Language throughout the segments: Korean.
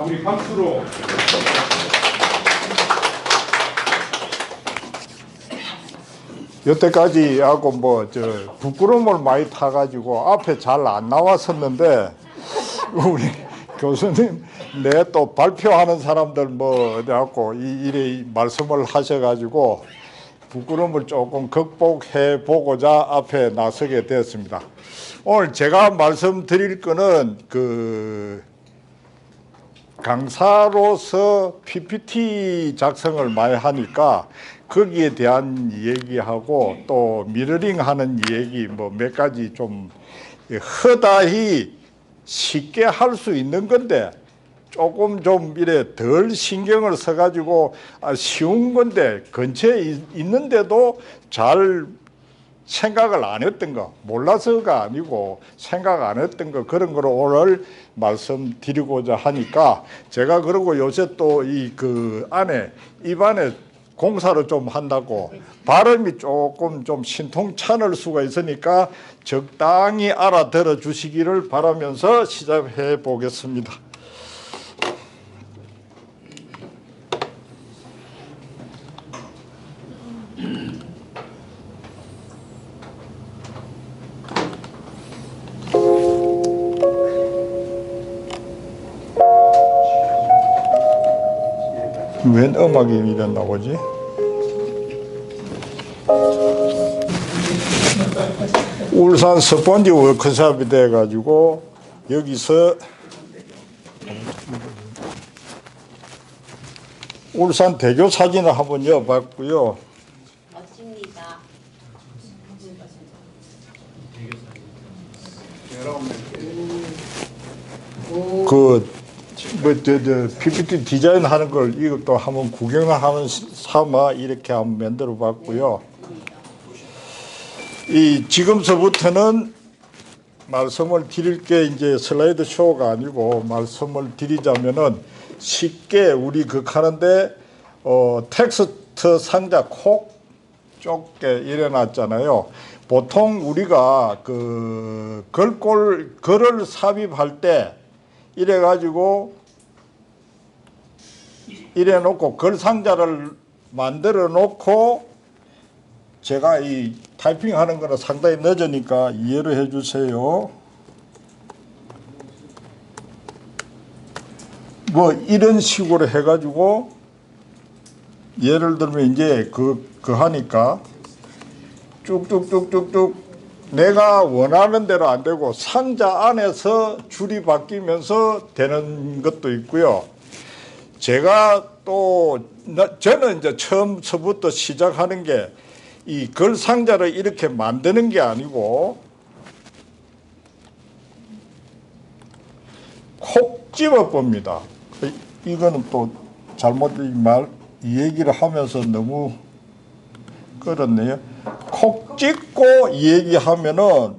우리 박수로. 여태까지 하고 부끄러움을 많이 타가지고 앞에 잘 안 나왔었는데 우리 교수님 내 또 발표하는 사람들 어디 갖고 이래 말씀을 하셔가지고 부끄러움을 조금 극복해 보고자 앞에 나서게 되었습니다. 오늘 제가 말씀드릴 거는 강사로서 PPT 작성을 많이 하니까 거기에 대한 얘기하고 또 미러링하는 얘기 몇 가지 좀 허다히 쉽게 할 수 있는 건데 조금 좀 이래 덜 신경을 써가지고 쉬운 건데 근처에 있는데도 잘 생각을 안 했던 거, 몰라서가 아니고 생각 안 했던 거, 그런 거를 오늘 말씀드리고자 하니까 제가 그러고 요새 또 입안에 공사를 좀 한다고 발음이 조금 좀 신통찮을 수가 있으니까 적당히 알아들어 주시기를 바라면서 시작해 보겠습니다. 웬 음악이 이래 나오지? 울산 스펀지 워크숍이 돼가지고 여기서 울산 대교 사진을 한번 여봤고요. 멋집니다. PPT 디자인 하는 걸 이것도 한번 구경하는 삼아 이렇게 한번 만들어 봤고요. 지금서부터는 말씀을 드릴 게 이제 슬라이드 쇼가 아니고 말씀을 드리자면은 쉽게 우리 하는데 텍스트 상자 콕 좁게 이래놨잖아요. 보통 우리가 글을 삽입할 때 이래가지고 이래 놓고 글 상자를 만들어 놓고 제가 이 타이핑 하는 거는 상당히 늦으니까 이해를 해 주세요. 이런 식으로 해가지고 예를 들면 이제 하니까 쭉쭉쭉쭉쭉 내가 원하는 대로 안 되고 상자 안에서 줄이 바뀌면서 되는 것도 있고요. 제가 저는 이제 처음서부터 시작하는 게 이 글 상자를 이렇게 만드는 게 아니고 콕 집어 봅니다. 이거는 또 잘못 이 얘기를 하면서 너무 그렇네요. 콕 찍고 얘기하면은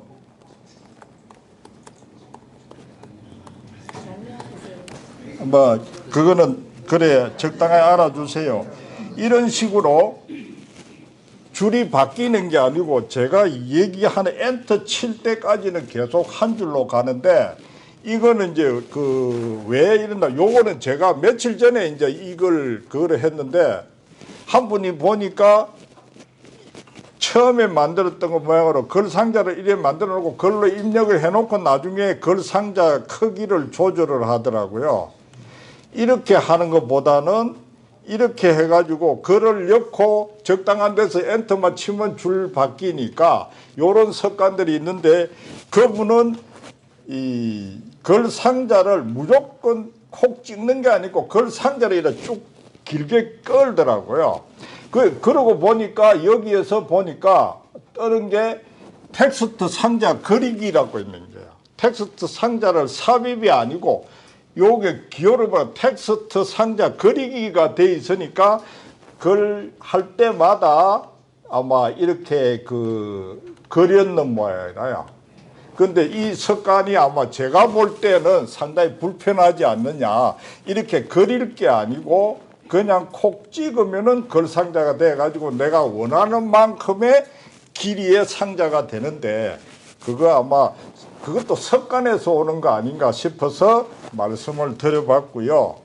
그거는 그래 적당하게 알아주세요. 이런 식으로 줄이 바뀌는 게 아니고 제가 얘기하는 엔터 칠 때까지는 계속 한 줄로 가는데 이거는 이제 왜 이런다. 요거는 제가 며칠 전에 이제 그걸 했는데 한 분이 보니까 처음에 만들었던 거 모양으로 글 상자를 이렇게 만들어 놓고 글로 입력을 해 놓고 나중에 글 상자 크기를 조절을 하더라고요. 이렇게 하는 것보다는 이렇게 해가지고 글을 넣고 적당한 데서 엔터만 치면 줄 바뀌니까 요런 습관들이 있는데 그분은 이 글 상자를 무조건 콕 찍는 게 아니고 글 상자를 이렇게 쭉 길게 끌더라고요. 그러고 보니까 여기에서 보니까 뜨는 게 텍스트 상자 그리기라고 있는 거예요. 텍스트 상자를 삽입이 아니고 요게 기호를 보면 텍스트 상자 그리기가 돼 있으니까 글 할 때마다 아마 이렇게 그렸는 모양이에요. 근데 이 습관이 아마 제가 볼 때는 상당히 불편하지 않느냐. 이렇게 그릴 게 아니고 그냥 콕 찍으면은 글 상자가 돼가지고 내가 원하는 만큼의 길이의 상자가 되는데 그거 아마 그것도 습관에서 오는 거 아닌가 싶어서 말씀을 드려봤고요.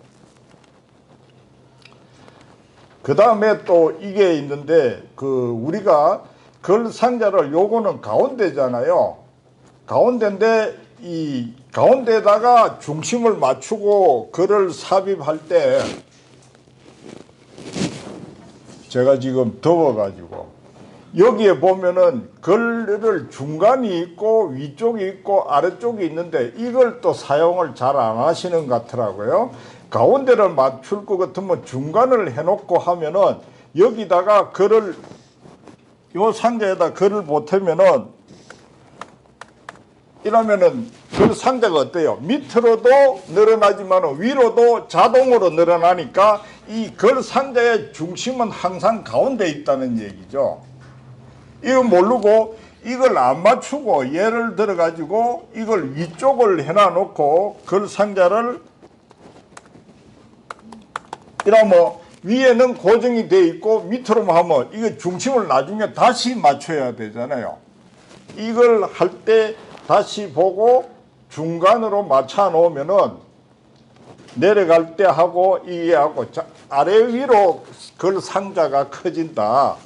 그 다음에 또 이게 있는데 우리가 글 상자를 요거는 가운데잖아요. 가운데인데 이 가운데에다가 중심을 맞추고 글을 삽입할 때 제가 지금 더워가지고 여기에 보면은 글을 중간이 있고 위쪽이 있고 아래쪽이 있는데 이걸 또 사용을 잘 안 하시는 것 같더라고요. 가운데를 맞출 것 같으면 중간을 해놓고 하면은 여기다가 글을 요 상자에다 글을 보태면은 이러면은 글 상자가 어때요? 밑으로도 늘어나지만 위로도 자동으로 늘어나니까 이 글 상자의 중심은 항상 가운데 있다는 얘기죠. 이거 모르고 이걸 안 맞추고 예를 들어 가지고 이걸 위쪽을 해놔 놓고 글 상자를 이러면 위에는 고정이 돼 있고 밑으로만 하면 이거 중심을 나중에 다시 맞춰야 되잖아요. 이걸 할 때 다시 보고 중간으로 맞춰 놓으면은 내려갈 때 하고 이게 하고 아래 위로 글 상자가 커진다.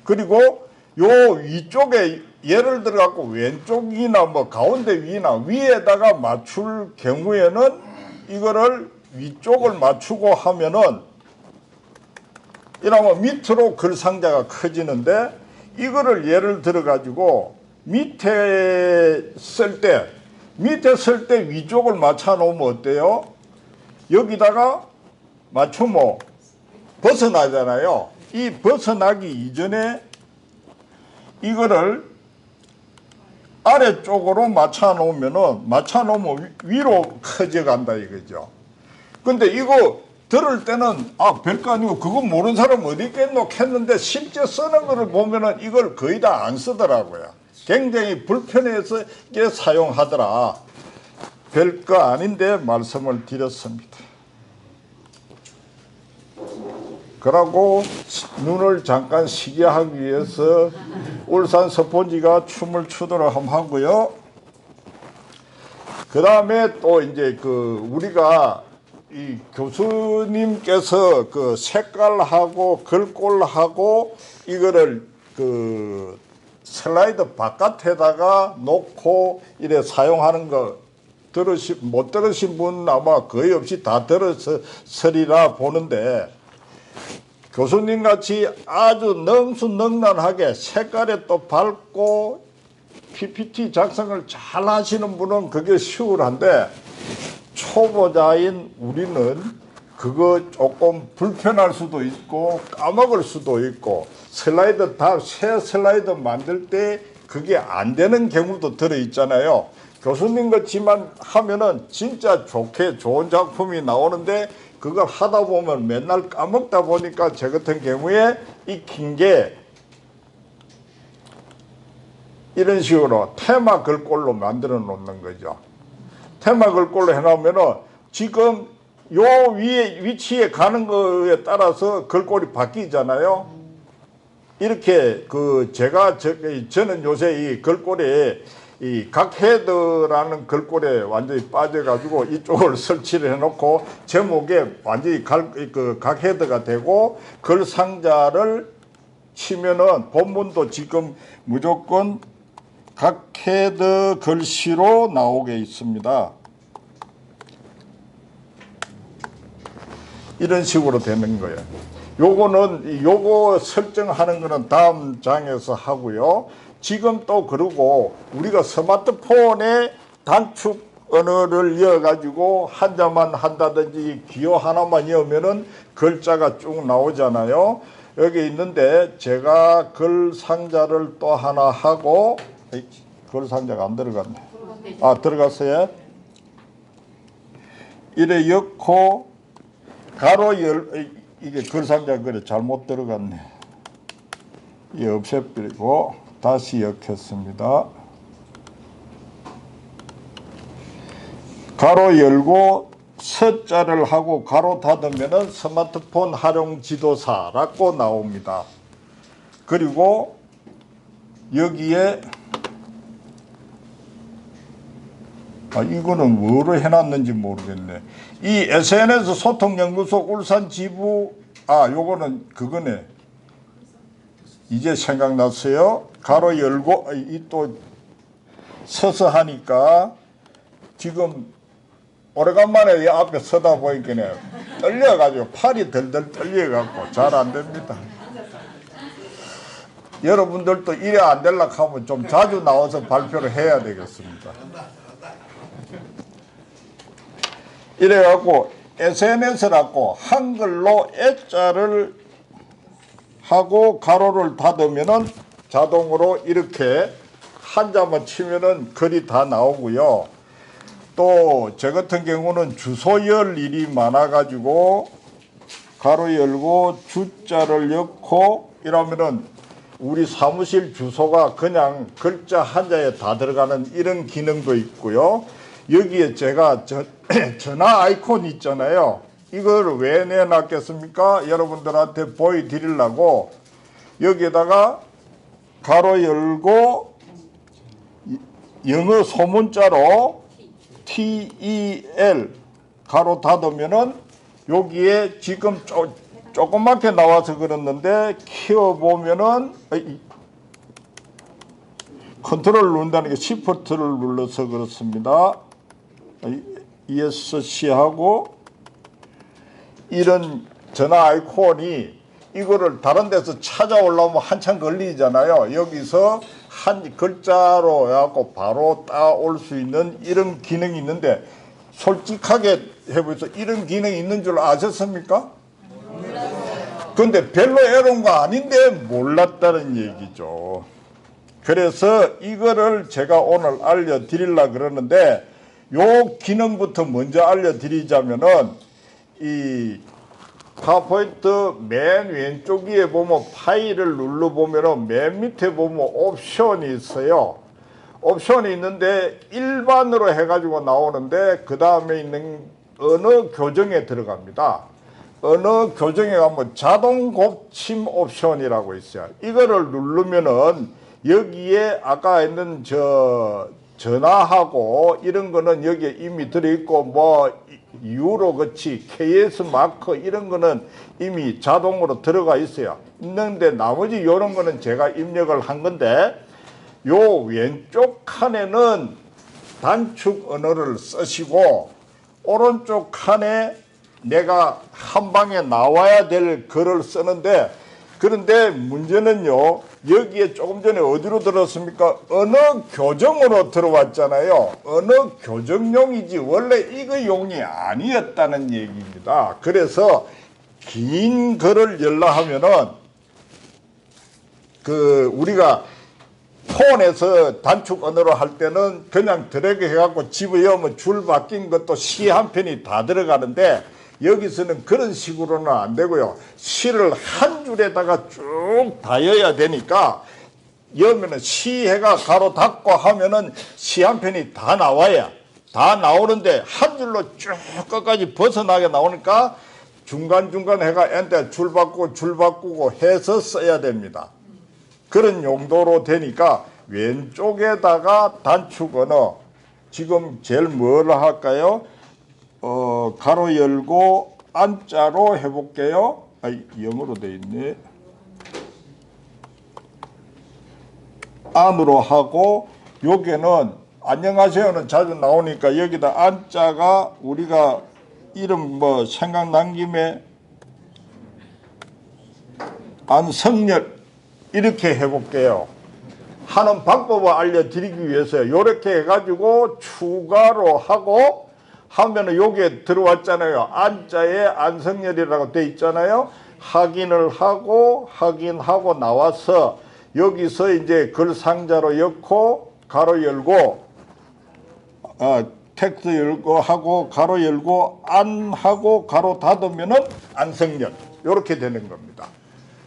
그리고 요 위쪽에 예를 들어 갖고 왼쪽이나 뭐 가운데 위나 위에다가 맞출 경우에는 이거를 위쪽을 맞추고 하면은 이러면 밑으로 글 상자가 커지는데 이거를 예를 들어 가지고 밑에 쓸 때 위쪽을 맞춰 놓으면 어때요? 여기다가 맞추면 벗어나잖아요. 이 벗어나기 이전에 이거를 아래쪽으로 맞춰 놓으면 위로 커져간다 이거죠. 근데 이거 들을 때는 별거 아니고 그거 모르는 사람 어디 있겠노 했는데 실제 쓰는 거를 보면은 이걸 거의 다 안 쓰더라고요. 굉장히 불편해서 이게 사용하더라. 별거 아닌데 말씀을 드렸습니다. 그러고 눈을 잠깐 쉬게 하기 위해서 울산 스폰지가 춤을 추도록 하고요. 그 다음에 또 이제 우리가 이 교수님께서 색깔하고 글꼴하고 이거를 슬라이드 바깥에다가 놓고 이래 사용하는 거 못 들으신 분 아마 거의 없이 다 들었으리라 보는데 교수님 같이 아주 능수능란하게 색깔에 또 밝고 PPT 작성을 잘 하시는 분은 그게 쉬울한데 초보자인 우리는 그거 조금 불편할 수도 있고 까먹을 수도 있고 새 슬라이드 만들 때 그게 안 되는 경우도 들어있잖아요. 교수님 같지만 하면은 진짜 좋은 작품이 나오는데 그걸 하다 보면 맨날 까먹다 보니까 저 같은 경우에 익힌 게 이런 식으로 테마 글꼴로 만들어 놓는 거죠. 테마 글꼴로 해놓으면은 지금 요 위에 위치에 가는 거에 따라서 글꼴이 바뀌잖아요. 이렇게 저는 요새 이 글꼴에 이 각헤드라는 글꼴에 완전히 빠져가지고 이쪽을 설치를 해놓고 제목에 완전히 각헤드가 되고 글 상자를 치면은 본문도 지금 무조건 각헤드 글씨로 나오게 있습니다. 이런 식으로 되는 거예요. 요거 설정하는 거는 다음 장에서 하고요. 지금 또 그러고 우리가 스마트폰에 단축 언어를 이어가지고 한자만 한다든지 기호 하나만 이으면은 글자가 쭉 나오잖아요. 여기 있는데 제가 글 상자를 또 하나 하고 글 상자가 안 들어갔네. 들어갔어요? 이래 엮고 가로 이게 글 상자 그래 잘못 들어갔네. 이 없애버리고 다시 엮겠습니다. 가로 열고 서자를 하고 가로 닫으면은 스마트폰 활용 지도사라고 나옵니다. 그리고 여기에 이거는 뭐로 해놨는지 모르겠네. 이 SNS 소통연구소 울산 지부, 요거는 그거네. 이제 생각났어요. 가로 열고, 또 서서 하니까 지금 오래간만에 이 앞에 서다 보니까 떨려가지고 팔이 덜덜 떨려갖고 잘 안 됩니다. 여러분들도 이래 안 되려고 하면 좀 자주 나와서 발표를 해야 되겠습니다. 이래갖고 SNS라고 한글로 애자를 하고 가로를 닫으면은 자동으로 이렇게 한자만 치면은 글이 다 나오고요. 또 저 같은 경우는 주소 열 일이 많아가지고 가로 열고 주자를 넣고 이러면은 우리 사무실 주소가 그냥 글자 한자에 다 들어가는 이런 기능도 있고요. 여기에 제가 전화 아이콘 있잖아요. 이걸 왜 내놨겠습니까? 여러분들한테 보여드리려고 여기에다가 가로 열고 영어 소문자로 TEL 가로 닫으면은 여기에 지금 조그맣게 나와서 그랬는데 키워보면은 컨트롤 누른다는 게 시프트를 눌러서 그렇습니다. ESC하고 이런 전화 아이콘이 이거를 다른 데서 찾아오려면 한참 걸리잖아요. 여기서 한 글자로 해갖고 바로 따올 수 있는 이런 기능이 있는데 솔직하게 해보세요. 이런 기능이 있는 줄 아셨습니까? 근데 별로 어려운 거 아닌데 몰랐다는 얘기죠. 그래서 이거를 제가 오늘 알려드리려고 그러는데 요 기능부터 먼저 알려드리자면은 이 파워포인트 맨 왼쪽 위에 보면 파일을 눌러보면은 맨 밑에 보면 옵션이 있어요. 옵션이 있는데 일반으로 해가지고 나오는데 그 다음에 있는 언어 교정에 들어갑니다. 언어 교정에 가면 자동 곱침 옵션이라고 있어요. 이거를 누르면은 여기에 아까 있는 전화하고 이런 거는 여기에 이미 들어있고 뭐 유로 같이 KS 마크 이런 거는 이미 자동으로 들어가 있어요. 있는데 나머지 이런 거는 제가 입력을 한 건데 요 왼쪽 칸에는 단축 언어를 쓰시고 오른쪽 칸에 내가 한 방에 나와야 될 글을 쓰는데 그런데 문제는요. 여기에 조금 전에 어디로 들었습니까? 언어 교정으로 들어왔잖아요. 언어 교정용이지 원래 이거 용이 아니었다는 얘기입니다. 그래서 긴 글을 열라 하면은 우리가 폰에서 단축 언어로 할 때는 그냥 드래그 해갖고 집어넣으면 줄 바뀐 것도 시 한 편이 다 들어가는데 여기서는 그런 식으로는 안 되고요. 시를 한 줄에다가 쭉 다여야 되니까 여면은 시해가 가로 닫고 하면은 시 한 편이 다 나와야 다 나오는데 한 줄로 쭉 끝까지 벗어나게 나오니까 중간중간 해가 엔터 줄 바꾸고 해서 써야 됩니다. 그런 용도로 되니까 왼쪽에다가 단축 언어 지금 제일 뭘 할까요? 가로 열고 안자로 해볼게요. 영어로 돼 있네. 안으로 하고 여기는 안녕하세요는 자주 나오니까 여기다 안자가 우리가 이름 뭐 생각난 김에 안성열 이렇게 해볼게요. 하는 방법을 알려드리기 위해서요. 이렇게 해가지고 추가로 하고 하면은 여기에 들어왔잖아요. 안자에 안성열이라고 돼 있잖아요. 확인하고 나와서 여기서 이제 글 상자로 넣고 가로 열고 텍스트 열고 하고 가로 열고 안 하고 가로 닫으면은 안성열 이렇게 되는 겁니다.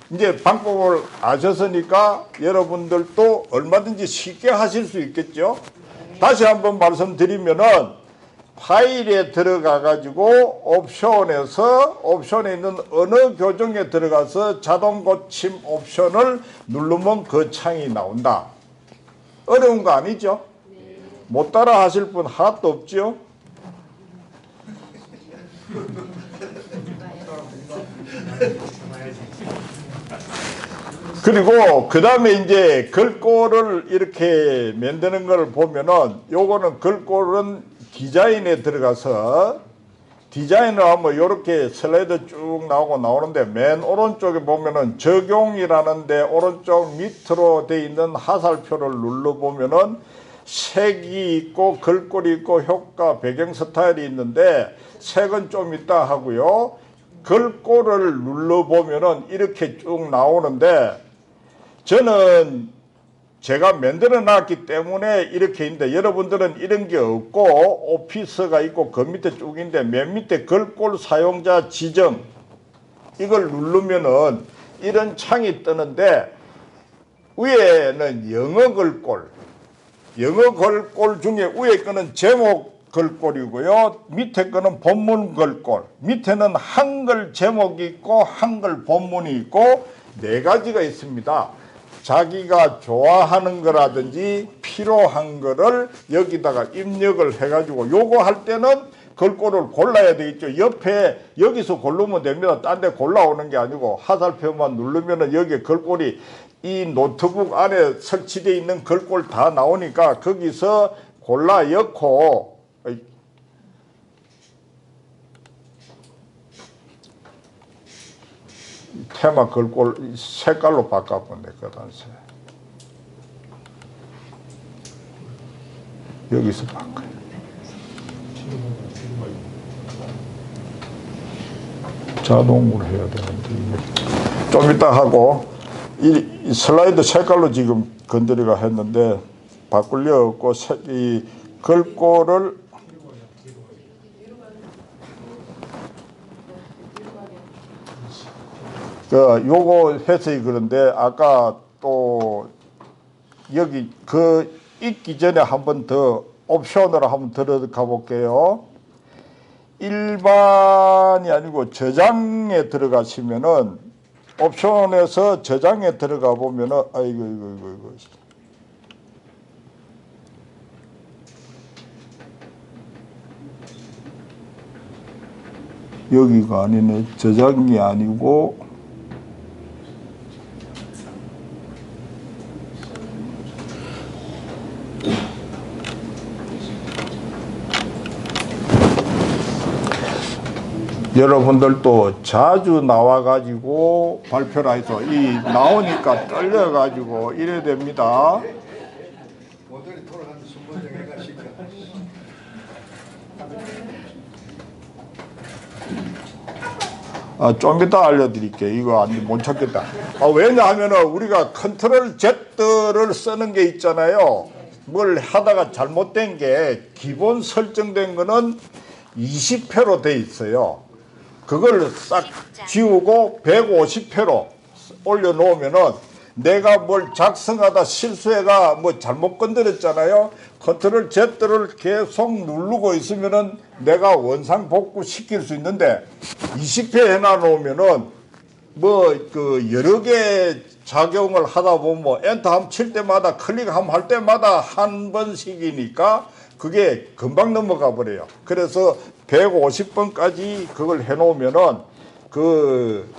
이제 방법을 아셨으니까 여러분들도 얼마든지 쉽게 하실 수 있겠죠. 다시 한번 말씀드리면은 파일에 들어가 가지고 옵션에 있는 언어 교정에 들어가서 자동 고침 옵션을 누르면 그 창이 나온다. 어려운 거 아니죠? 못 따라 하실 분 하나도 없죠? 그리고 그 다음에 이제 글꼴을 이렇게 만드는 걸 보면은 요거는 글꼴은 디자인에 들어가서 디자인을 하면 이렇게 슬라이드 쭉 나오는데 맨 오른쪽에 보면은 적용이라는데 오른쪽 밑으로 돼 있는 화살표를 눌러보면은 색이 있고 글꼴이 있고 효과 배경 스타일이 있는데 색은 좀 이따 하고요. 글꼴을 눌러보면은 이렇게 쭉 나오는데 저는 제가 만들어 놨기 때문에 이렇게 있는데 여러분들은 이런 게 없고 오피스가 있고 그 밑에 쭉 있는데 맨 밑에 글꼴 사용자 지정 이걸 누르면은 이런 창이 뜨는데 위에는 영어 글꼴 중에 위에 거는 제목 글꼴이고요. 밑에 거는 본문 글꼴. 밑에는 한글 제목이 있고 한글 본문이 있고 네 가지가 있습니다. 자기가 좋아하는 거라든지 필요한 거를 여기다가 입력을 해가지고 요거 할 때는 글꼴을 골라야 되겠죠. 옆에 여기서 고르면 됩니다. 딴 데 골라오는 게 아니고 화살표만 누르면은 여기에 글꼴이 이 노트북 안에 설치되어 있는 글꼴 다 나오니까 거기서 골라 넣고 테마 글꼴 색깔로 바꿔보면 되거든. 여기서 바꿔요. 자동으로 해야 되는데 좀 이따 하고 이 슬라이드 색깔로 지금 건드리가 했는데 바꿀 리 없고 이 글꼴을 요거 해서 그런데 아까 또 여기 그 있기 전에 한 번 더 옵션으로 한번 들어가 볼게요. 일반이 아니고 저장에 들어가시면은 옵션에서 저장에 들어가 보면은 이거 여기가 아니네. 저장이 아니고 여러분들도 자주 나와가지고 발표를 해서 이 나오니까 떨려가지고 이래야 됩니다. 모델이 돌아가는 순간 정해가 시켜. 좀 이따 알려드릴게요. 이거 못 찾겠다. 왜냐하면 우리가 컨트롤 Z를 쓰는 게 있잖아요. 뭘 하다가 잘못된 게 기본 설정된 거는 20회로 돼 있어요. 그걸 싹 지우고 150회로 올려놓으면은 내가 뭘 작성하다 실수해가 뭐 잘못 건드렸잖아요. 컨트롤 Z를 계속 누르고 있으면은 내가 원상 복구 시킬 수 있는데 20회 해놔놓으면은 뭐 그 여러 개 작용을 하다 보면 뭐 엔터 한번 칠 때마다 클릭하면 할 때마다 한 번씩이니까 그게 금방 넘어가 버려요. 그래서 150번까지 그걸 해놓으면은 그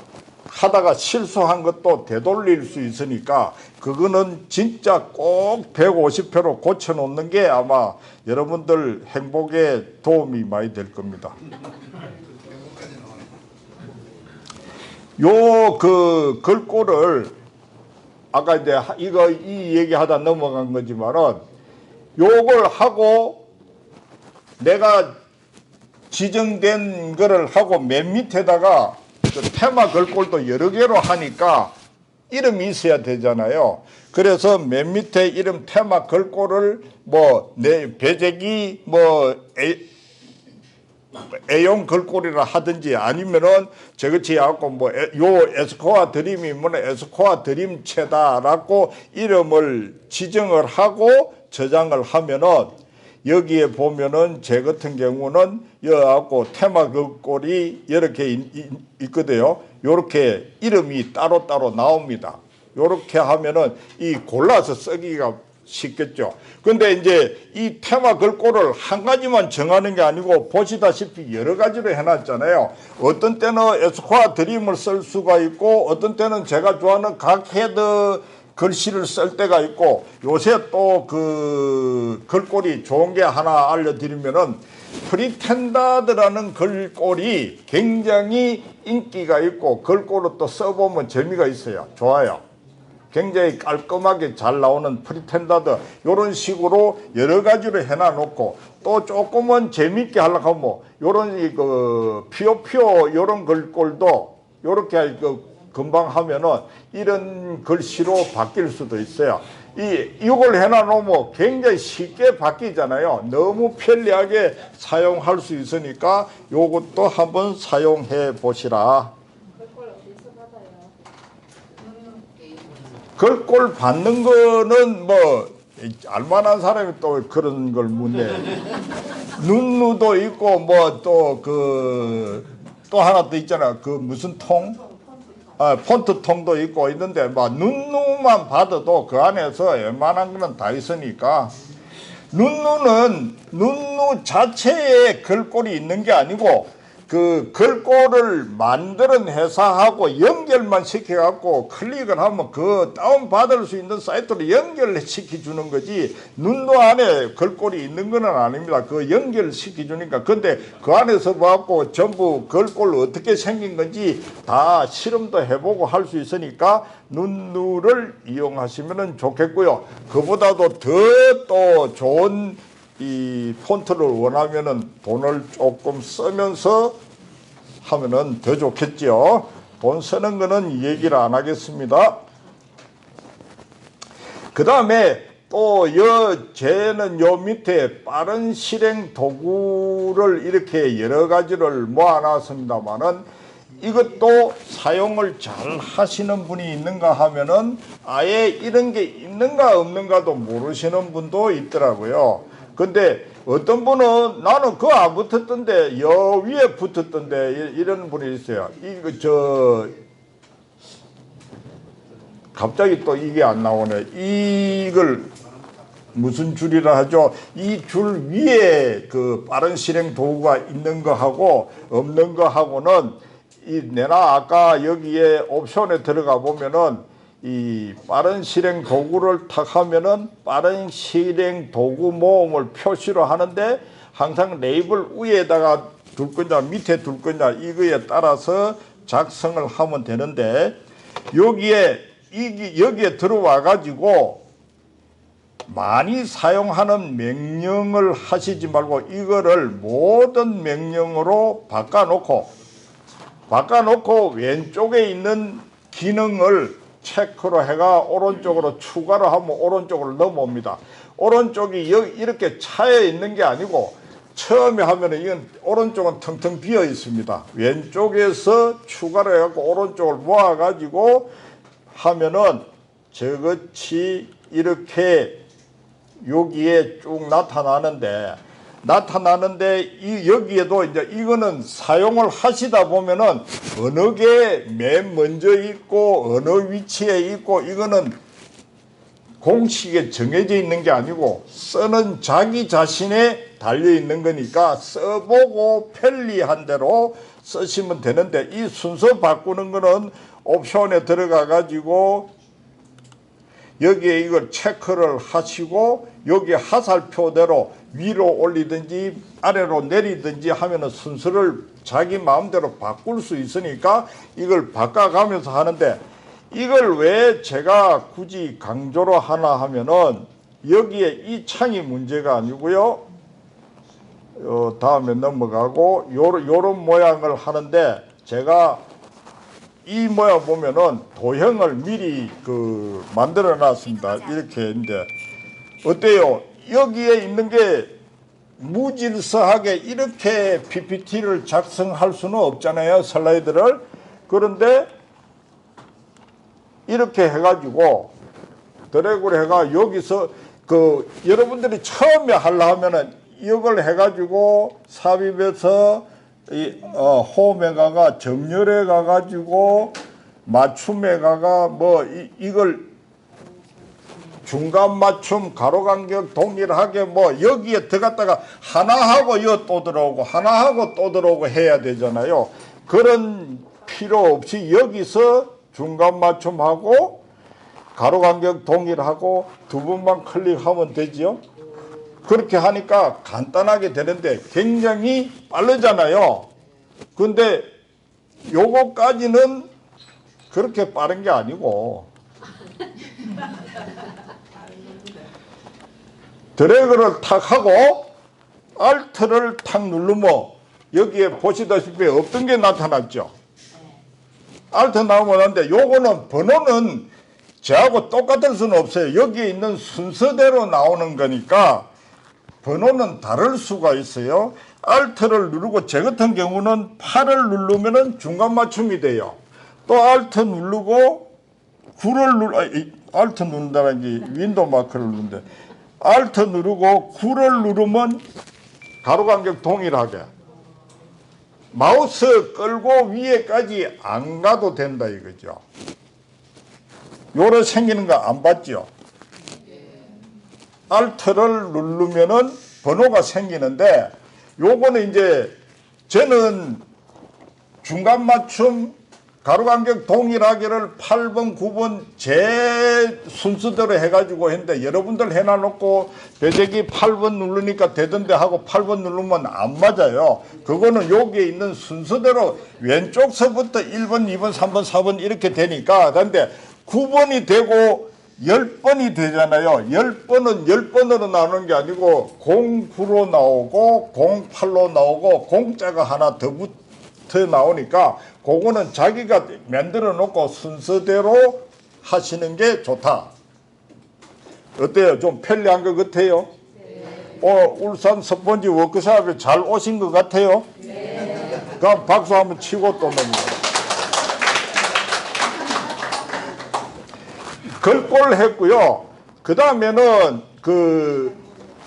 하다가 실수한 것도 되돌릴 수 있으니까 그거는 진짜 꼭 150회로 고쳐놓는 게 아마 여러분들 행복에 도움이 많이 될 겁니다. 요 그 글꼴을 아까 이제 이 얘기하다 넘어간 거지만은 요걸 하고 내가 지정된 거를 하고 맨 밑에다가 그 테마 글꼴도 여러 개로 하니까 이름이 있어야 되잖아요. 그래서 맨 밑에 이름 테마 글꼴을 뭐 내 배재기 뭐 A용 글꼴이라 하든지 아니면은 저것이 갖고 뭐 요 에스코아 드림이면 에스코아 드림체다라고 이름을 지정을 하고 저장을 하면은 여기에 보면은 제 같은 경우는 여하고 테마 글꼴이 이렇게 있거든요. 요렇게 이름이 따로따로 나옵니다. 요렇게 하면은 이 골라서 쓰기가 쉽겠죠. 근데 이제 이 테마 글꼴을 한 가지만 정하는 게 아니고 보시다시피 여러 가지로 해놨잖아요. 어떤 때는 에스콰 드림을 쓸 수가 있고 어떤 때는 제가 좋아하는 각 헤드 글씨를 쓸 때가 있고 요새 또 그 글꼴이 좋은 게 하나 알려드리면은 프리텐다드라는 글꼴이 굉장히 인기가 있고 글꼴을 또 써보면 재미가 있어요. 좋아요. 굉장히 깔끔하게 잘 나오는 프리텐다드 이런 식으로 여러 가지로 해놔놓고 또 조금은 재밌게 하려고 하면 요런 그 피오피오 요런 글꼴도 요렇게 금방 하면은 이런 글씨로 바뀔 수도 있어요. 이걸 해놔놓으면 굉장히 쉽게 바뀌잖아요. 너무 편리하게 사용할 수 있으니까 요것도 한번 사용해 보시라. 글꼴 받는 거는 뭐 알만한 사람이 또 그런 걸 묻네. 눈누도 있고 뭐 또 또 하나 더 있잖아. 그 무슨 통? 폰트 통도 있고 있는데 뭐 눈누만 받아도 그 안에서 웬만한 거는 다 있으니까 눈누는 눈누 자체에 글꼴이 있는 게 아니고 그 글꼴을 만드는 회사하고 연결만 시켜갖고 클릭을 하면 그 다운받을 수 있는 사이트로 연결시켜 주는 거지 눈도 안에 글꼴이 있는 건 아닙니다. 그 연결시켜 주니까. 근데 그 안에서 봐갖고 전부 글꼴 어떻게 생긴 건지 다 실험도 해보고 할 수 있으니까 눈누를 이용하시면 좋겠고요. 그보다도 더 또 좋은 이 폰트를 원하면은 돈을 조금 쓰면서 하면은 더 좋겠죠. 돈 쓰는 거는 얘기를 안 하겠습니다. 그 다음에 또 쟤는 요 밑에 빠른 실행 도구를 이렇게 여러 가지를 모아놨습니다만은 이것도 사용을 잘 하시는 분이 있는가 하면은 아예 이런 게 있는가 없는가도 모르시는 분도 있더라고요. 근데 어떤 분은 나는 그거 안 붙었던데 여 위에 붙었던데 이런 분이 있어요. 이거 갑자기 또 이게 안 나오네. 이걸 무슨 줄이라 하죠? 이 줄 위에 그 빠른 실행 도구가 있는 거하고 없는 거하고는 내가 아까 여기에 옵션에 들어가 보면은 이 빠른 실행 도구를 탁 하면은 빠른 실행 도구 모음을 표시로 하는데 항상 레이블 위에다가 둘 거냐 밑에 둘 거냐 이거에 따라서 작성을 하면 되는데 여기에 들어와 가지고 많이 사용하는 명령을 하시지 말고 이거를 모든 명령으로 바꿔놓고 왼쪽에 있는 기능을 체크로 해가 오른쪽으로 추가로 하면 오른쪽으로 넘어옵니다. 오른쪽이 이렇게 차여 있는 게 아니고 처음에 하면은 이건 오른쪽은 텅텅 비어 있습니다. 왼쪽에서 추가로 해갖고 오른쪽을 모아가지고 하면은 저것이 이렇게 여기에 쭉 나타나는데 여기에도 이제 이거는 사용을 하시다 보면은 어느 게 맨 먼저 있고 어느 위치에 있고 이거는 공식에 정해져 있는 게 아니고 쓰는 자기 자신에 달려 있는 거니까 써보고 편리한 대로 쓰시면 되는데 이 순서 바꾸는 거는 옵션에 들어가 가지고 여기에 이걸 체크를 하시고 여기 하살표대로 위로 올리든지 아래로 내리든지 하면은 순서를 자기 마음대로 바꿀 수 있으니까 이걸 바꿔가면서 하는데 이걸 왜 제가 굳이 강조로 하나 하면은 여기에 이 창이 문제가 아니고요. 다음에 넘어가고 요런 모양을 하는데 제가 이 모양 보면은 도형을 미리 만들어 놨습니다. 이렇게 있는데 어때요? 여기에 있는 게 무질서하게 이렇게 PPT를 작성할 수는 없잖아요. 슬라이드를. 그런데 이렇게 해가지고 드래그를 해가 여기서 여러분들이 처음에 하려 하면은 이걸 해가지고 삽입해서 홈에 가가 정렬해 가가지고 맞춤에 가가 이걸 중간 맞춤, 가로 간격 동일하게 뭐 여기에 들어갔다가 하나 하고 이거 또 들어오고 하나 하고 또 들어오고 해야 되잖아요. 그런 필요 없이 여기서 중간 맞춤하고 가로 간격 동일하고 두 번만 클릭하면 되지요. 그렇게 하니까 간단하게 되는데 굉장히 빠르잖아요. 근데 요거까지는 그렇게 빠른 게 아니고 드래그를 탁 하고 Alt를 탁 누르면 여기에 보시다시피 어떤 게 나타났죠. Alt 나오면 하는데 요거는 번호는 저하고 똑같을 수는 없어요. 여기에 있는 순서대로 나오는 거니까 번호는 다를 수가 있어요. Alt를 누르고 제 같은 경우는 8을 누르면은 중간 맞춤이 돼요. 또 Alt 누르고 9를 Alt 누른다는 게 윈도우 마크를 누르는데 Alt 누르고 9를 누르면 가로 간격 동일하게 마우스 끌고 위에까지 안 가도 된다 이거죠. 요래 생기는 거 안 봤죠? Alt를 누르면은 번호가 생기는데 요거는 이제 저는 중간 맞춤 가로 간격 동일하게를 8번, 9번 제 순서대로 해가지고 했는데 여러분들 해놔놓고 배재기 8번 누르니까 되던데 하고 8번 누르면 안 맞아요. 그거는 여기에 있는 순서대로 왼쪽서부터 1번, 2번, 3번, 4번 이렇게 되니까 근데 9번이 되고 10번이 되잖아요. 10번은 10번으로 나오는 게 아니고 09로 나오고 08로 나오고 공짜가 하나 더 붙어 나오니까 그거는 자기가 만들어 놓고 순서대로 하시는 게 좋다. 어때요? 좀 편리한 것 같아요? 네. 울산 스펀지 워크숍에 잘 오신 것 같아요? 네. 그럼 박수 한번 치고 또 넘어가요. 글꼴 했고요. 그 다음에는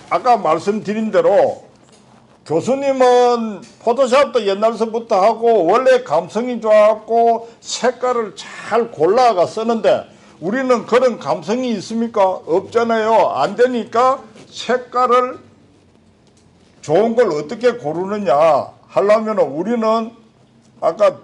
아까 말씀드린 대로 교수님은 포토샵도 옛날서부터 하고 원래 감성이 좋아갖고 색깔을 잘 골라가 쓰는데 우리는 그런 감성이 있습니까? 없잖아요. 안 되니까 색깔을 좋은 걸 어떻게 고르느냐 하려면 우리는 아까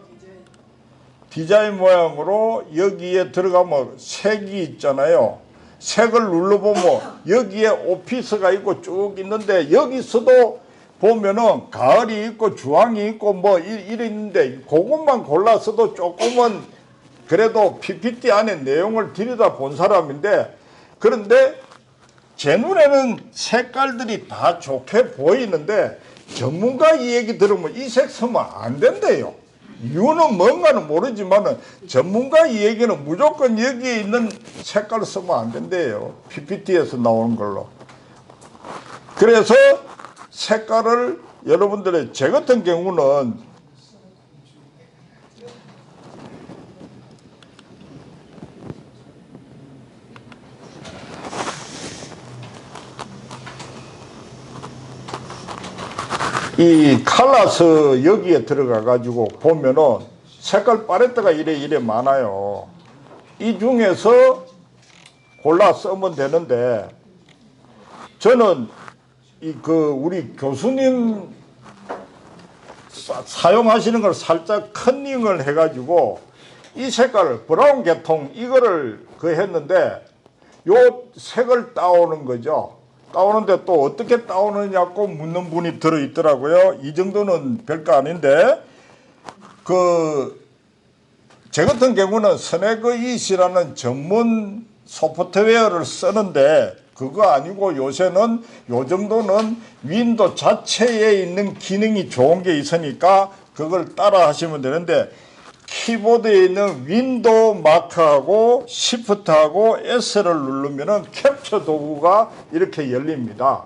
디자인 모양으로 여기에 들어가면 색이 있잖아요. 색을 눌러보면 여기에 오피스가 있고 쭉 있는데 여기서도 보면은 가을이 있고 주황이 있고 뭐 이랬는데 그것만 골랐어도 조금은 그래도 PPT 안에 내용을 들여다 본 사람인데 그런데 제 눈에는 색깔들이 다 좋게 보이는데 전문가 이 얘기 들으면 이 색 쓰면 안 된대요. 이유는 뭔가는 모르지만은 전문가 이 얘기는 무조건 여기에 있는 색깔을 쓰면 안 된대요. PPT에서 나오는 걸로. 그래서 색깔을 여러분들의 제 같은 경우는 이 칼라스 여기에 들어가 가지고 보면은 색깔 팔레트가 이래 많아요. 이 중에서 골라 쓰면 되는데 저는 우리 교수님 사용하시는 걸 살짝 컨닝을 해가지고 이 색깔을 브라운 계통 이거를 했는데 요 색을 따오는 거죠. 따오는데 또 어떻게 따오느냐고 묻는 분이 들어있더라고요. 이 정도는 별거 아닌데 제 같은 경우는 스네그잇이라는 전문 소프트웨어를 쓰는데 그거 아니고 요새는 요 정도는 윈도우 자체에 있는 기능이 좋은 게 있으니까 그걸 따라 하시면 되는데 키보드에 있는 윈도우 마크하고 시프트하고 S를 누르면은 캡처 도구가 이렇게 열립니다.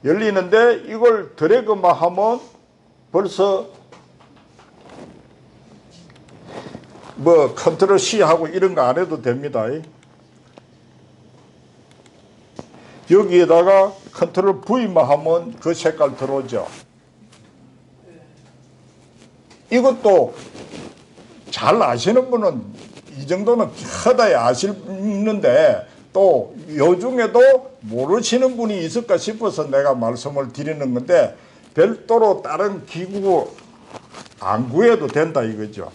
열리는데 이걸 드래그만 하면 벌써 뭐 컨트롤 C 하고 이런 거 안 해도 됩니다. 여기에다가 컨트롤 V만 하면 그 색깔 들어오죠. 이것도 잘 아시는 분은 이 정도는 하다에 아시는데 또 요중에도 모르시는 분이 있을까 싶어서 내가 말씀을 드리는 건데 별도로 다른 기구 안 구해도 된다 이거죠.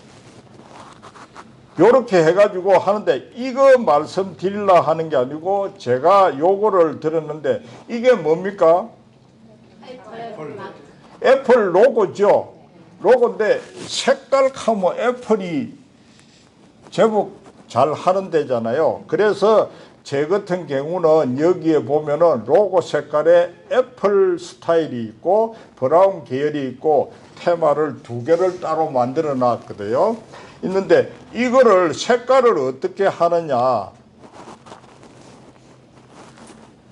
요렇게 해가지고 하는데 이거 말씀드리려 하는 게 아니고 제가 요거를 들었는데 이게 뭡니까? 애플 로고죠. 로고인데 색깔 하면 애플이 제법 잘 하는 데잖아요. 그래서 제 같은 경우는 여기에 보면은 로고 색깔에 애플 스타일이 있고 브라운 계열이 있고 테마를 두 개를 따로 만들어 놨거든요. 있는데 이거를 색깔을 어떻게 하느냐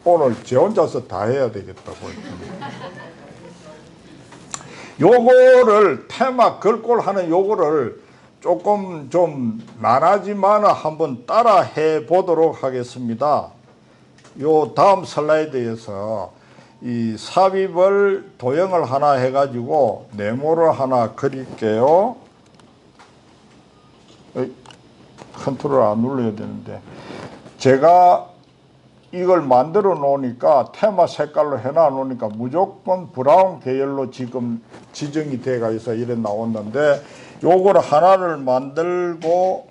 오늘 제 혼자서 다 해야 되겠다고. 요거를 테마 걸골 하는 요거를 조금 좀 많아지만 한번 따라 해 보도록 하겠습니다. 요 다음 슬라이드에서 이 삽입을 도형을 하나 해가지고 네모를 하나 그릴게요. 컨트롤 안 눌러야 되는데 제가 이걸 만들어 놓으니까 테마 색깔로 해놔 놓으니까 무조건 브라운 계열로 지금 지정이 돼가 있어 이래 나왔는데 요걸 하나를 만들고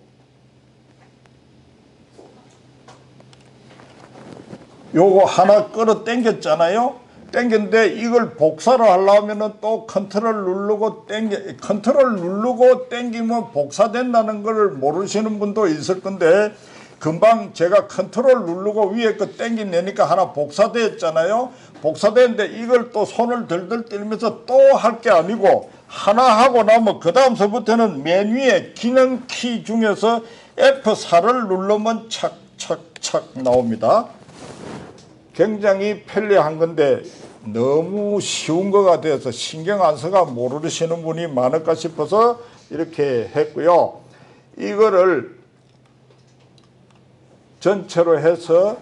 요거 하나 끌어 당겼잖아요. 당겼는데 이걸 복사를 하려면은 또 컨트롤 누르고 당기면 복사된다는 걸 모르시는 분도 있을 건데 금방 제가 컨트롤 누르고 위에 거 당겨내니까 하나 복사됐잖아요. 복사됐는데 이걸 또 손을 들들 떨면서 또 할 게 아니고 하나 하고 나면 그 다음서부터는 맨 위에 기능 키 중에서 F4를 누르면 착착착 나옵니다. 굉장히 편리한 건데 너무 쉬운 것 같아서 신경 안 써가 모르시는 분이 많을까 싶어서 이렇게 했고요. 이거를 전체로 해서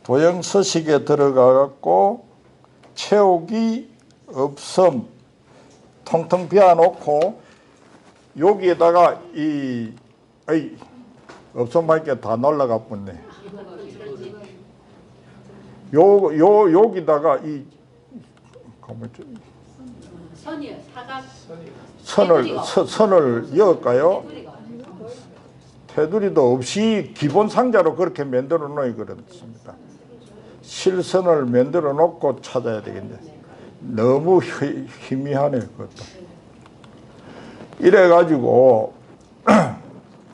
도형 서식에 들어가 갖고 채우기 없음 통통 비워놓고 여기에다가 없음 하니까 다 날라가 붙네. 여기다가 선이요. 사각. 선을 이을까요? 테두리도 없이 기본 상자로 그렇게 만들어 놓이 그렇습니다. 실선을 만들어 놓고 찾아야 되겠네. 너무 희미하네 그것도. 이래가지고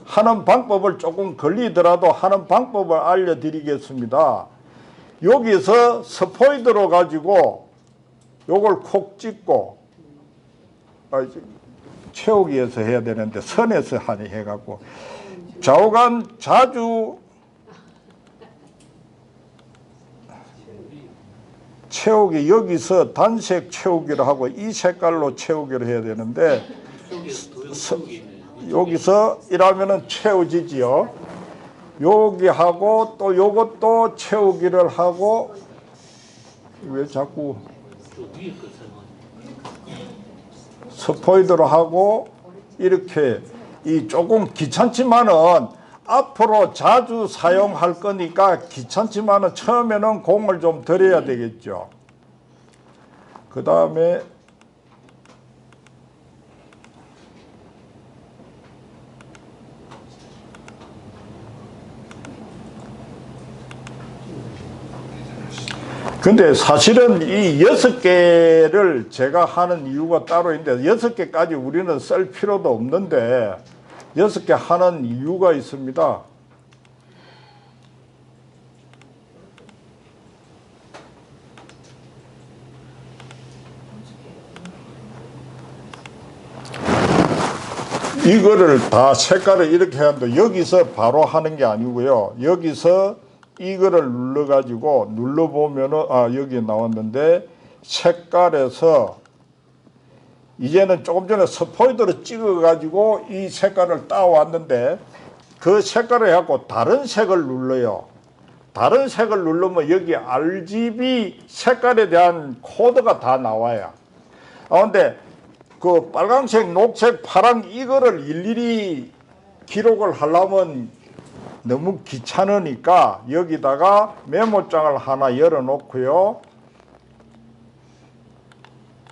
하는 방법을 조금 걸리더라도 하는 방법을 알려드리겠습니다. 여기서 스포이드로 가지고 요걸 콕 찍고 채우기에서 해야 되는데 선에서 하니 해갖고 좌우간 자주 채우기 여기서 단색 채우기를 하고 이 색깔로 채우기를 해야 되는데 여기서 이러면은 채워지지요. 여기 하고 또 요것도 채우기를 하고 왜 자꾸 스포이드로 하고 이렇게 이 조금 귀찮지만은 앞으로 자주 사용할 거니까 귀찮지만은 처음에는 공을 좀 들여야 되겠죠. 그 다음에 근데 사실은 이 6개를 제가 하는 이유가 따로 있는데 6개까지 우리는 쓸 필요도 없는데 6개 하는 이유가 있습니다. 이거를 다 색깔을 이렇게 하는데 여기서 바로 하는 게 아니고요. 여기서 이거를 눌러가지고 눌러보면은 여기 나왔는데 색깔에서 이제는 조금 전에 스포이드로 찍어가지고 이 색깔을 따왔는데 그 색깔을 해갖고 다른 색을 눌러요. 다른 색을 누르면 여기 RGB 색깔에 대한 코드가 다 나와요. 근데 그 빨강색, 녹색, 파랑 이거를 일일이 기록을 하려면 너무 귀찮으니까 여기다가 메모장을 하나 열어 놓고요.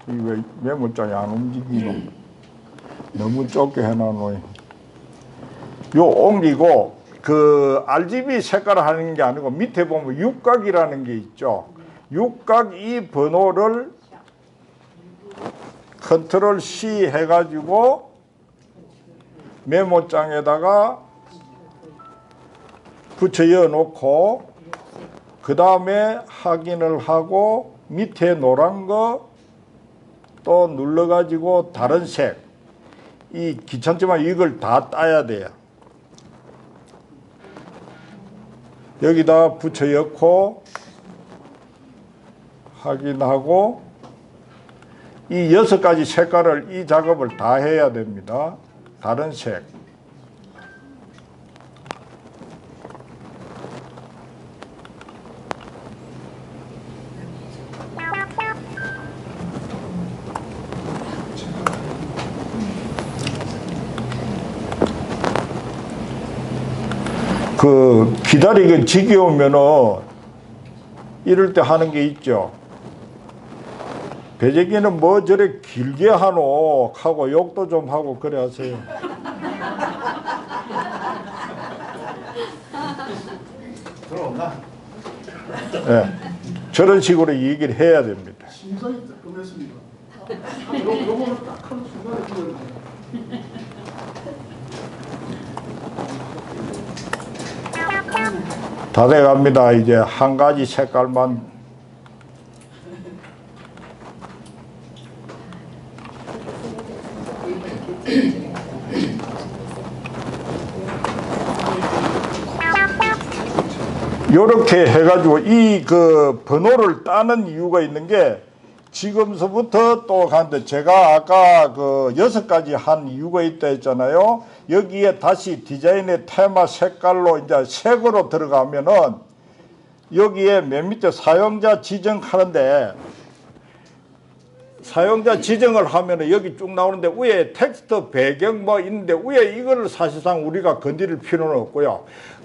이 왜 메모장이 안 움직이노? 너무 좁게 해놔놓이. 요 옮기고 그 RGB 색깔을 하는 게 아니고 밑에 보면 육각이라는 게 있죠. 육각 이 번호를 컨트롤 C 해가지고 메모장에다가 붙여 놓고 그 다음에 확인을 하고 밑에 노란 거 또 눌러가지고 다른 색, 이 귀찮지만 이걸 다 따야 돼요. 여기다 붙여 넣고 확인하고 이 6가지 색깔을 이 작업을 다 해야 됩니다. 다른 색. 그 기다리기 지겨우면은 이럴 때 하는 게 있죠. 배재기는 뭐 저래 길게 하노 하고 욕도 좀 하고 그래 하세요. 들어온다. 네. 저런 식으로 얘기를 해야 됩니다. 심상이 뜨끔했습니다. 요거는 딱 하는 순간에 찍어요. 다 돼갑니다. 이제 한 가지 색깔만. 요렇게 해가지고 이 그 번호를 따는 이유가 있는 게 지금서부터 또 가는데 제가 아까 그 6가지 한 이유가 있다 했잖아요. 여기에 다시 디자인의 테마 색깔로 이제 색으로 들어가면은 여기에 맨 밑에 사용자 지정하는데 사용자 지정을 하면은 여기 쭉 나오는데 위에 텍스트 배경 뭐 있는데 위에 이거를 사실상 우리가 건드릴 필요는 없고요.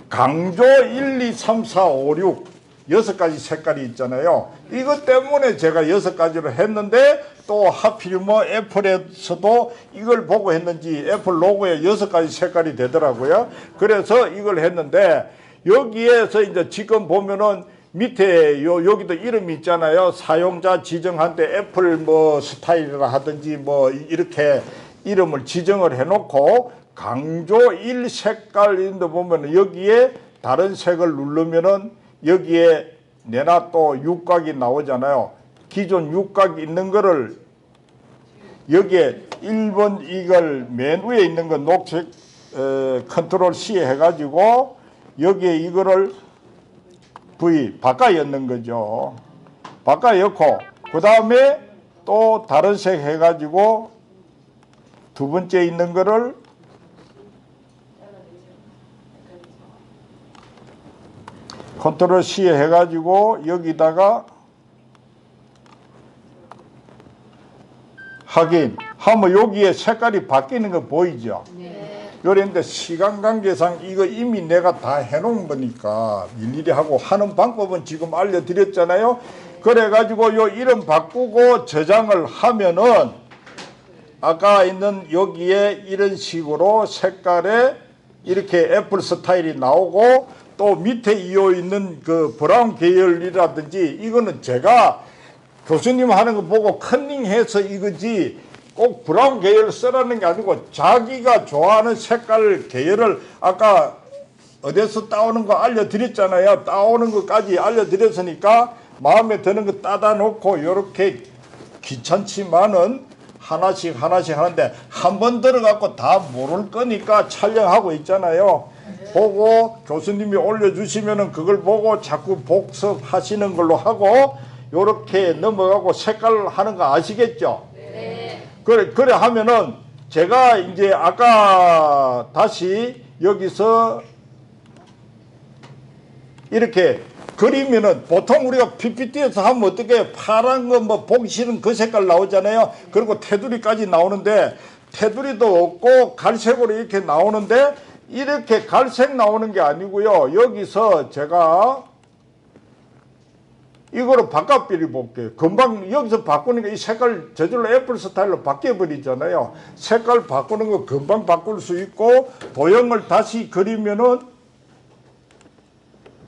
강조 1, 2, 3, 4, 5, 6 6가지 색깔이 있잖아요. 이것 때문에 제가 6가지를 했는데 또 하필 뭐 애플에서도 이걸 보고 했는지 애플 로고에 6가지 색깔이 되더라고요. 그래서 이걸 했는데 여기에서 이제 지금 보면은 밑에 여기도 이름이 있잖아요. 사용자 지정한 때 애플 뭐 스타일이라 하든지 뭐 이렇게 이름을 지정을 해놓고 강조 1 색깔인데 보면은 여기에 다른 색을 누르면은 여기에 내나 또 육각이 나오잖아요. 기존 육각 있는 거를 여기에 1번 이걸 맨 위에 있는 거 녹색 컨트롤 C 해가지고 여기에 이거를 V 바꿔 엮는 거죠. 바꿔 엮고 그 다음에 또 다른 색 해가지고 두 번째 있는 거를 컨트롤 C 해가지고 여기다가 확인 하면 여기에 색깔이 바뀌는 거 보이죠? 네. 그런데 시간 관계상 이거 이미 내가 다 해놓은 거니까 일일이 하고 하는 방법은 지금 알려드렸잖아요. 그래가지고 요 이름 바꾸고 저장을 하면은 아까 있는 여기에 이런 식으로 색깔에 이렇게 애플 스타일이 나오고 또 밑에 이어 있는 그 브라운 계열이라든지 이거는 제가 교수님 하는 거 보고 컨닝해서 이거지 꼭 브라운 계열 쓰라는 게 아니고 자기가 좋아하는 색깔 계열을 아까 어디서 따오는 거 알려드렸잖아요. 따오는 것까지 알려드렸으니까 마음에 드는 거 따다 놓고 이렇게 귀찮지만은 하나씩 하는데 한 번 들어갖고 다 모를 거니까 촬영하고 있잖아요. 보고 교수님이 올려주시면은 그걸 보고 자꾸 복습하시는 걸로 하고 요렇게 넘어가고 색깔 하는 거 아시겠죠? 네. 그래 하면은 제가 이제 아까 다시 여기서 이렇게 그리면은 보통 우리가 PPT에서 하면 어떻게 파란 거 뭐 보기 싫은 그 색깔 나오잖아요. 그리고 테두리까지 나오는데 테두리도 없고 갈색으로 이렇게 나오는데 이렇게 갈색 나오는 게 아니고요. 여기서 제가 이거로 바꿔버려 볼게요. 금방 여기서 바꾸는 게 이 색깔 저절로 애플 스타일로 바뀌어버리잖아요. 색깔 바꾸는 거 금방 바꿀 수 있고 도형을 다시 그리면은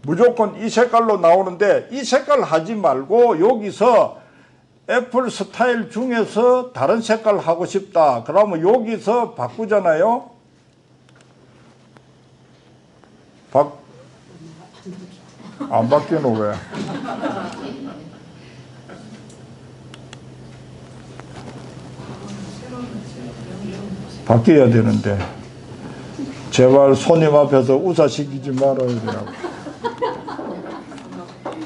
무조건 이 색깔로 나오는데 이 색깔 하지 말고 여기서 애플 스타일 중에서 다른 색깔 하고 싶다. 그러면 여기서 바꾸잖아요. 안 바뀌노 왜? 바뀌어야 되는데 제발 손님 앞에서 우사시키지 말아야 되라고.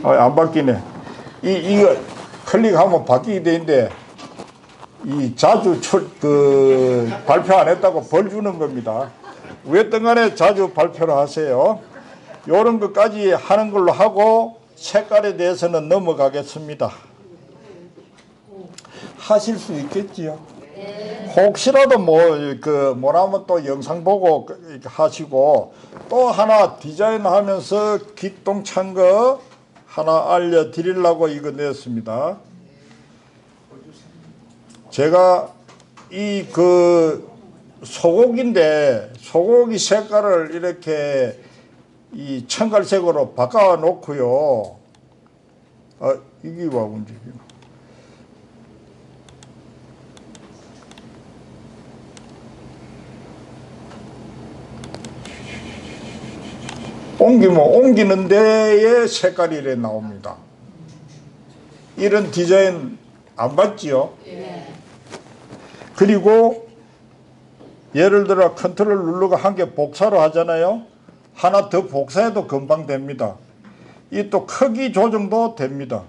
안 바뀌네. 이거 클릭하면 바뀌게 되는데 이 자주 발표 안 했다고 벌 주는 겁니다. 어떤 간에 자주 발표를 하세요. 요런 것까지 하는 걸로 하고 색깔에 대해서는 넘어가겠습니다. 하실 수 있겠지요. 혹시라도 뭐라면 또 영상 보고 하시고 또 하나 디자인하면서 기똥찬 거 하나 알려드리려고 이거 냈습니다. 제가 소고기인데 소고기 색깔을 이렇게 이 청갈색으로 바꿔 놓고요. 이게 와 움직이나. 옮기면 옮기는 데에 색깔이 이래 나옵니다. 이런 디자인 안 봤지요? 예. 그리고 예를 들어 컨트롤 누르고 한 개 복사로 하잖아요. 하나 더 복사해도 금방 됩니다. 이 또 크기 조정도 됩니다.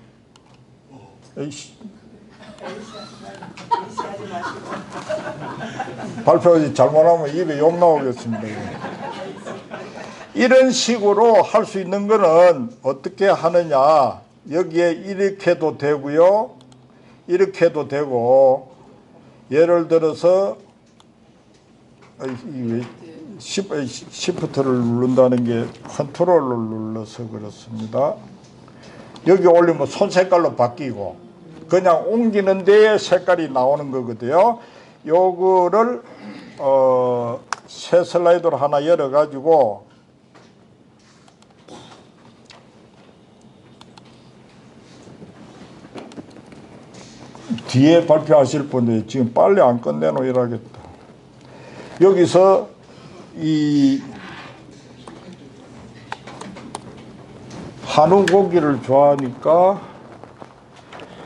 발표 잘못하면 입에 욕 나오겠습니다. 이런 식으로 할 수 있는 거는 어떻게 하느냐. 여기에 이렇게 해도 되고요. 이렇게 해도 되고 예를 들어서 시프트를 누른다는 게 컨트롤을 눌러서 그렇습니다. 여기 올리면 손 색깔로 바뀌고 그냥 옮기는 데에 색깔이 나오는 거거든요. 요거를 새 슬라이드로 하나 열어 가지고 뒤에 발표하실 분들 지금 빨리 안 끝내놓으라겠다. 여기서 이 한우 고기를 좋아하니까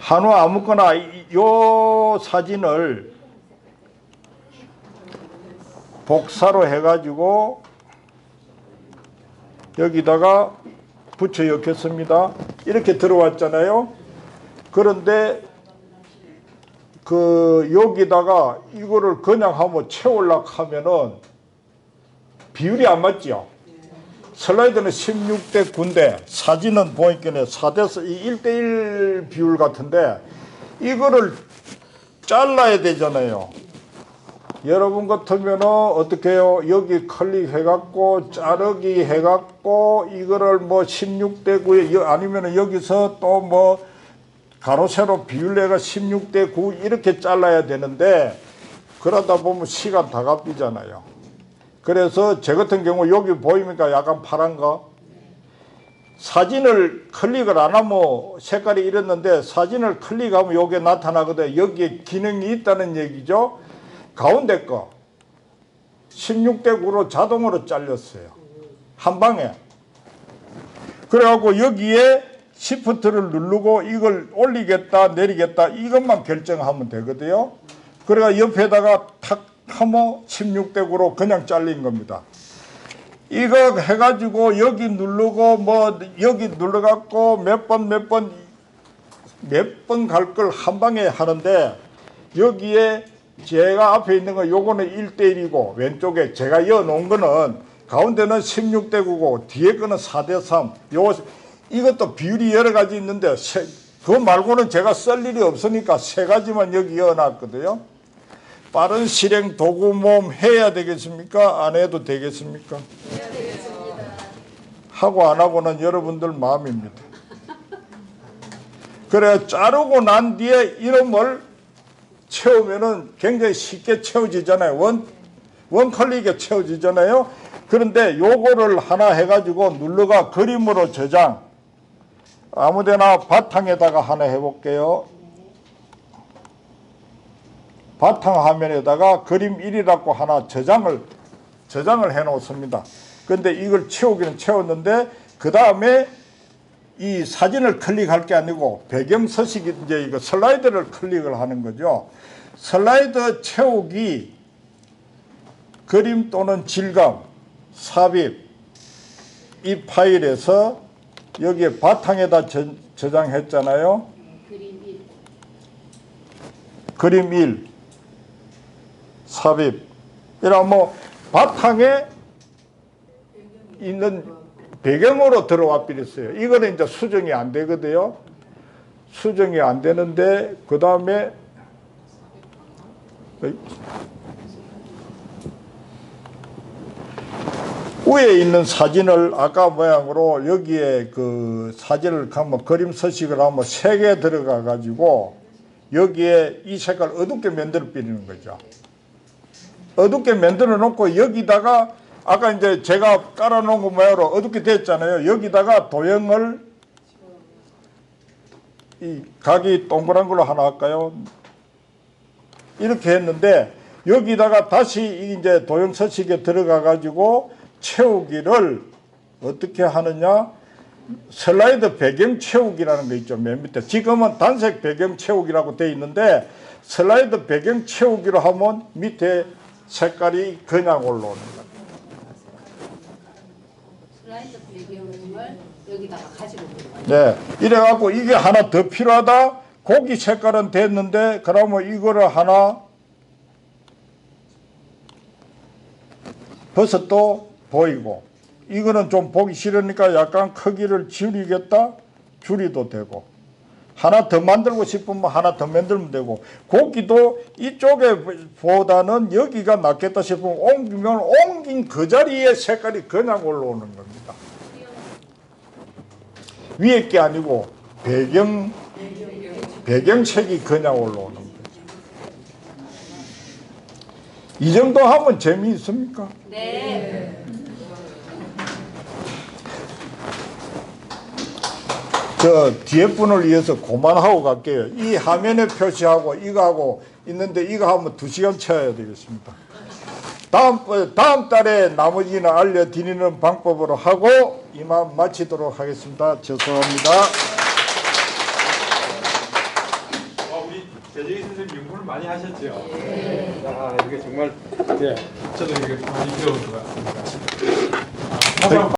한우 아무거나 요 사진을 복사로 해가지고 여기다가 붙여 넣겠습니다. 이렇게 들어왔잖아요. 그런데 여기다가 이거를 그냥 한번 채우려고 하면은 비율이 안 맞죠. 슬라이드는 16대 9인데 사진은 보니까 4대 1대1 비율 같은데 이거를 잘라야 되잖아요. 여러분 같으면은 어떻게 해요? 여기 클릭해갖고 자르기 해갖고 이거를 뭐 16대 9에 아니면은 여기서 또 뭐 가로 세로 비율 내가 16대 9 이렇게 잘라야 되는데 그러다 보면 시간 다 값이잖아요. 그래서 제 같은 경우 여기 보입니까? 약간 파란 거. 사진을 클릭을 안 하면 색깔이 이랬는데 사진을 클릭하면 요게 나타나거든요. 여기에 기능이 있다는 얘기죠. 가운데 거 16대 9로 자동으로 잘렸어요. 한 방에. 그래갖고 여기에 시프트를 누르고 이걸 올리겠다 내리겠다 이것만 결정하면 되거든요. 그래가 옆에다가 탁 하면 16대 9로 그냥 잘린 겁니다. 이거 해가지고 여기 누르고 뭐 여기 눌러갖고 몇 번 갈 걸 한 방에 하는데 여기에 제가 앞에 있는 거 요거는 1대1이고 왼쪽에 제가 이어놓은 거는 가운데는 16대 9고 뒤에 거는 4대 3 이것도 비율이 여러 가지 있는데 그거 말고는 제가 쓸 일이 없으니까 세 가지만 여기 이어놨거든요. 빠른 실행 도구 모음 해야 되겠습니까? 안 해도 되겠습니까? 하고 안 하고는 여러분들 마음입니다. 그래 자르고 난 뒤에 이름을 채우면은 굉장히 쉽게 채워지잖아요. 원클릭에 채워지잖아요. 그런데 요거를 하나 해가지고 눌러가 그림으로 저장. 아무데나 바탕에다가 하나 해볼게요. 바탕 화면에다가 그림 1이라고 하나 저장을 해 놓습니다. 근데 이걸 채우기는 채웠는데 그 다음에 이 사진을 클릭할 게 아니고 배경 서식 이제 이거 슬라이드를 클릭을 하는 거죠. 슬라이드 채우기 그림 또는 질감 삽입 이 파일에서 여기에 바탕에다 저장했잖아요. 그림 1. 그림 1 삽입 이런 뭐 바탕에 있는 배경으로 들어와 버렸어요. 이거는 이제 수정이 안 되거든요. 수정이 안 되는데 그 다음에 위에 있는 사진을 아까 모양으로 여기에 그 사진을 가면 그림 서식을 하면 3개 들어가 가지고 여기에 이 색깔 어둡게 만들어 버리는 거죠. 어둡게 만들어 놓고 여기다가 아까 이제 제가 깔아놓은 거 모양으로 어둡게 됐잖아요. 여기다가 도형을 이 각이 동그란 걸로 하나 할까요? 이렇게 했는데 여기다가 다시 이제 도형 서식에 들어가 가지고 채우기를 어떻게 하느냐? 슬라이드 배경 채우기라는 거 있죠. 맨 밑에. 지금은 단색 배경 채우기라고 되어 있는데 슬라이드 배경 채우기로 하면 밑에 색깔이 그냥 올라오는 거예요. 슬라이드 배경을 여기다가 가지고 들어가요. 네. 이래갖고 이게 하나 더 필요하다? 고기 색깔은 됐는데 그러면 이거를 하나 버섯도 보이고 이거는 좀 보기 싫으니까 약간 크기를 줄이겠다? 줄이도 되고 하나 더 만들고 싶으면 하나 더 만들면 되고 고기도 이쪽에 보다는 여기가 낫겠다 싶으면 옮기면 옮긴 그 자리에 색깔이 그냥 올라오는 겁니다. 위에 게 아니고 배경색이 그냥 올라오는 거죠. 이 정도 하면 재미있습니까? 네. 저 뒤에 분을 위해서 그만하고 갈게요. 이 화면에 표시하고 이거하고 있는데 이거 하면 2시간 채워야 되겠습니다. 다음 달에 나머지는 알려드리는 방법으로 하고 이만 마치도록 하겠습니다. 죄송합니다. 우리 배재기 선생님 연구를 많이 하셨죠? 야, 이게 정말 저도 이게 많이 배운 것 같습니다.